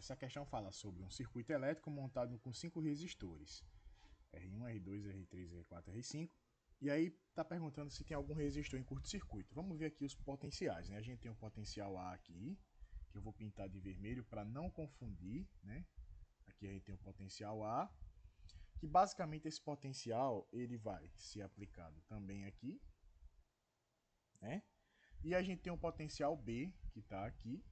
Essa questão fala sobre um circuito elétrico montado com 5 resistores. R1, R2, R3, R4, R5. E aí está perguntando se tem algum resistor em curto-circuito. Vamos ver aqui os potenciais, né? A gente tem o potencial A aqui, que eu vou pintar de vermelho para não confundir, né? Aqui a gente tem o potencial A, que basicamente esse potencial ele vai ser aplicado também aqui, né? E a gente tem o potencial B, que está aqui,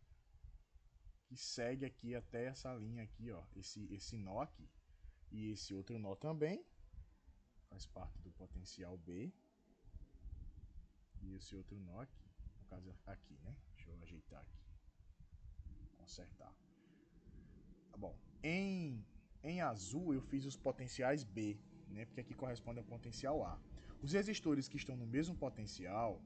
que segue aqui até essa linha aqui, ó, esse nó aqui. E esse outro nó também faz parte do potencial B. E esse outro nó aqui, no caso aqui, né? Deixa eu ajeitar aqui, consertar. Tá bom. Em azul eu fiz os potenciais B, né? Porque aqui corresponde ao potencial A. Os resistores que estão no mesmo potencial,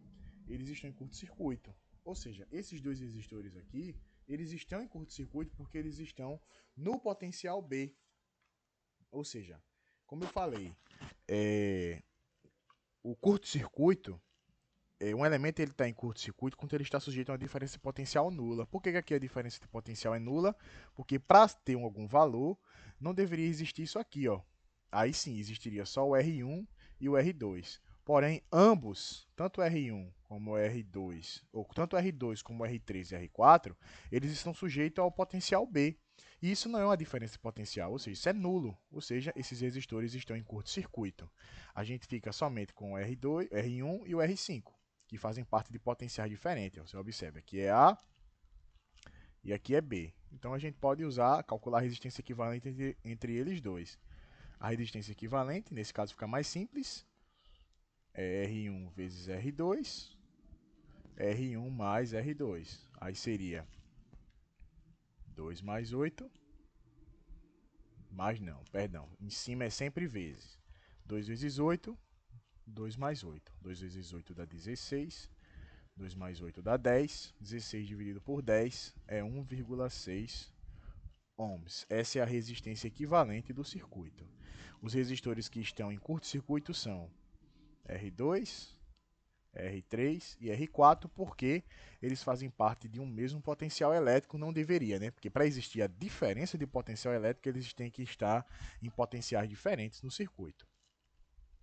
eles estão em curto-circuito. Ou seja, esses dois resistores aqui, eles estão em curto-circuito porque eles estão no potencial B. Ou seja, como eu falei, o curto-circuito, um elemento está em curto-circuito quando ele está sujeito a uma diferença de potencial nula. Por que aqui a diferença de potencial é nula? Porque para ter algum valor, não deveria existir isso aqui, ó. Aí sim, existiria só o R1 e o R2. Porém, ambos, tanto o R1 como o R2, ou tanto o R2 como o R3 e R4, eles estão sujeitos ao potencial B. E isso não é uma diferença de potencial, ou seja, isso é nulo. Ou seja, esses resistores estão em curto-circuito. A gente fica somente com o R2, R1 e o R5, que fazem parte de potenciais diferentes. Você observa, aqui é A e aqui é B. Então a gente pode usar, calcular a resistência equivalente entre eles dois. A resistência equivalente, nesse caso fica mais simples, é R1 vezes R2, R1 mais R2. Aí seria 2 mais 8, mais não, perdão, em cima é sempre vezes. 2 vezes 8, 2 mais 8. 2 vezes 8 dá 16. 2 mais 8 dá 10. 16 dividido por 10 é 1,6 ohms. Essa é a resistência equivalente do circuito. Os resistores que estão em curto-circuito são R2, R3 e R4, porque eles fazem parte de um mesmo potencial elétrico, não deveria, né? Porque para existir a diferença de potencial elétrico, eles têm que estar em potenciais diferentes no circuito.